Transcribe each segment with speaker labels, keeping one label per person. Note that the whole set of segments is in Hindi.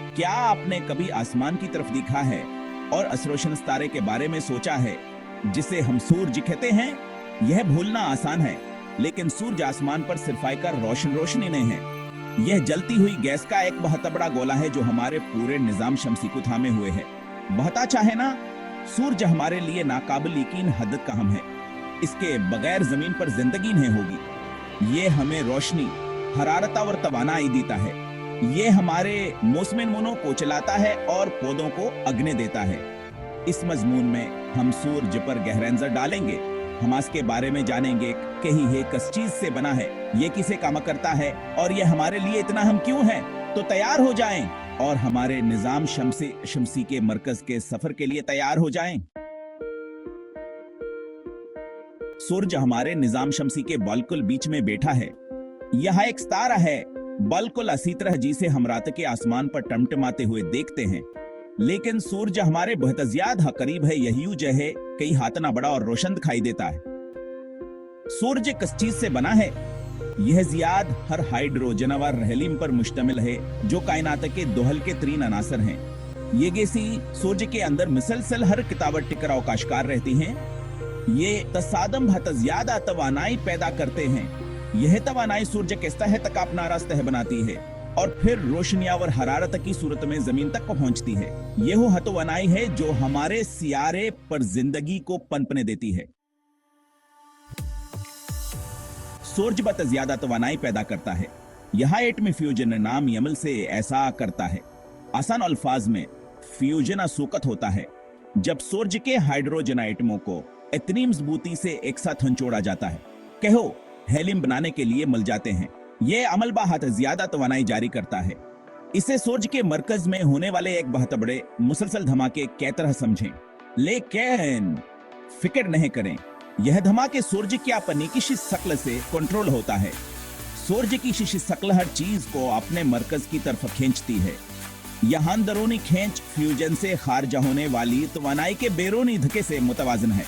Speaker 1: क्या आपने कभी आसमान की तरफ देखा है और असरोशन सितारे के बारे में सोचा है, जिसे हम सूरज कहते हैं? यह भूलना आसान है, लेकिन सूरज आसमान पर सिर्फ आकर रोशन रोशनी नहीं है। यह जलती हुई गैस का एक बहुत बड़ा गोला है जो हमारे पूरे निजाम शमसी को थामे हुए है। बहता चाहे ना, सूरज हमारे लिए नाकाबिल यकीन हद का हम है। इसके बगैर जमीन पर जिंदगी नहीं होगी। ये हमें रोशनी, हरारत और तवानाई देता है। ये हमारे मौसम को चलाता है और पौधों को अग्नि देता है। इस मजमून में हम सूरज पर गहरा नजर डालेंगे। हम इसके बारे में जानेंगे कि ये किस चीज से बना है, ये किसे काम करता है और ये हमारे लिए इतना हम क्यों हैं। तो तैयार हो जाएं और हमारे निजाम शमसी के मरकज के सफर के लिए तैयार हो जाएं। सूरज हमारे निजाम शमसी के बिल्कुल बीच में बैठा है। यह एक सितारा है, बिल्कुल इसी तरह जिसे हम रात के आसमान पर टमटमाते हुए देखते हैं। लेकिन सूरज हमारे बहुत ज्यादा करीब है। यही वजह है कई हाथना बड़ा और रोशन दिखाई देता है। सूरज किस चीज से बना है? यह जियाद हर हाइड्रोजनवर रहलीम पर मुश्तमिल है, जो कायनात के दोहल के तरीन अनासर हैं। ये गैसी सूरज के अंदर मिसलसल हर किताबत टिकराव का शिकार रहती हैं। ये तसादम बहुत ज्यादा तवानाई पैदा करते हैं। यह तवानाई सूरज के सतह तक अपना रास्ता बनाती है और फिर रोशनिया और हरारत की सूरत में जमीन तक पहुंचती है। यह हतवानाई है जो हमारे सियारे पर जिंदगी को पनपने देती है। सूरज बहुत ज्यादा तवानाई पैदा करता है। यह एटमी फ्यूजन नाम अमल से ऐसा करता है। आसान अल्फाज में फ्यूजन सूकत होता है जब सूरज के हाइड्रोजन एटमों को इतनी मजबूती से एक साथ हंचोड़ा जाता है कहो हेलियम बनाने के लिए मिल जाते हैं। यह अमल बहुत ज्यादा तवानाई जारी करता है। इसे सूरज के मरकज में होने वाले एक बहुत बड़े मुसलसल धमाके की तरह समझें, लेकिन फिक्र नहीं करें। यह धमाके सूरज की अपनी किसी शक्ल से कंट्रोल होता है। सूरज की किसी शक्ल हर चीज को अपने मरकज की तरफ खींचती है। यह अंदरूनी खींच फ्यूजन से खारिज होने वाली तवानाई के बैरूनी धक्के से मुतवाजन है।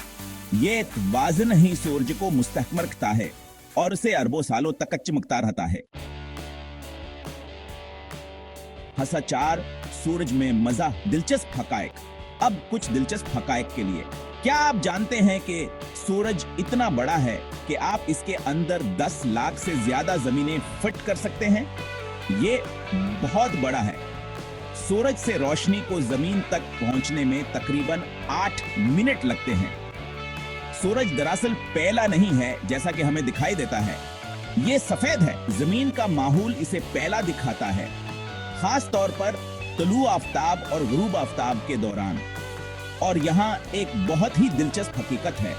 Speaker 1: ये तवाज़ुन ही सूरज को मुस्तहकम रखता है और उसे अरबों सालों तक चमकता रहता है। हसा 4 सूरज में मजा दिलचस्प हकायक। अब कुछ दिलचस्प हकायक के लिए, क्या आप जानते हैं कि सूरज इतना बड़ा है कि आप इसके अंदर 10 लाख से ज्यादा जमीनें फिट कर सकते हैं? ये बहुत बड़ा है। सूरज से रोशनी को जमीन तक पहुंचने में तकरीबन 8 मिनट लगते हैं। सूरज दरअसल पहला नहीं है जैसा कि हमें दिखाई देता है। ये सफेद है। जमीन का माहौल इसे पहला दिखाता है, खास तौर पर तुलू आफ्ताब और गुरूब आफ्ताब के दौरान। और यहाँ एक बहुत ही दिलचस्प हकीकत है,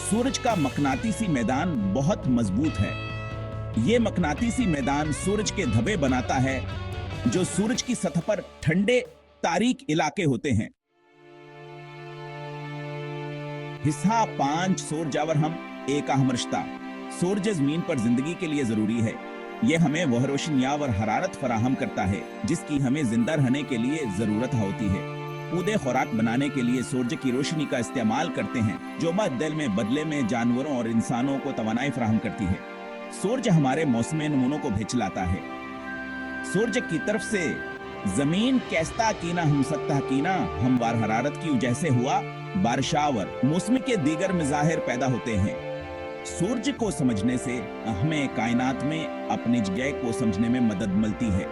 Speaker 1: सूरज का मकनातीसी मैदान बहुत मजबूत है। ये मकनातीसी मैदान सूरज के धब्बे बनाता है जो सूरज की सतह पर ठंडे तारीक इलाके होते हैं। हिस्सा 5 सूरज और हम एक अहम रिश्ता। सूरज जमीन पर जिंदगी के लिए जरूरी है। यह हमें वह रोशनिया और हरारत फराहम करता है जिसकी हमें जिंदा रहने के लिए जरूरत होती है। पौधे खुराक बनाने के लिए सूरज की रोशनी का इस्तेमाल करते हैं, जो बदल में बदले में जानवरों और इंसानों को तवानाई फराहम करती है। सूरज हमारे मौसम नमूनों को भेज लाता है। सूरज की तरफ से जमीन कैस्ता कीना हम सकता कीना हमवार हरारत की वजह से हुआ बारिशावर मौसम के दीगर मज़ाहिर पैदा होते हैं। सूरज को समझने से हमें कायनात में अपनी जगह को समझने में मदद मिलती है।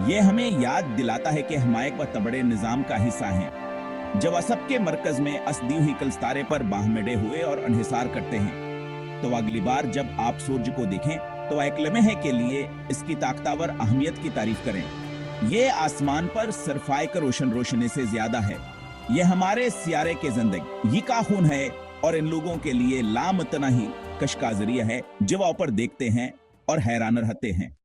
Speaker 1: यह हमें याद दिलाता है कि हम एक बहुत बड़े निजाम का हिस्सा हैं। जब सबके मरकज में असदी हुई कल सितारे पर बाहमेडे हुए और अनहिसार करते हैं, तो अगली बार जब आप सूरज को देखें तो एक लम्हे के लिए इसकी ताकतवर अहमियत की तारीफ करें। ये आसमान पर सिर्फ एक रोशन रोशनी से ज्यादा है। ये हमारे सियारे के जिंदगी का खून है और इन लोगों के लिए लामतना ही कश का जरिया है जो ऊपर देखते हैं और हैरान रहते हैं।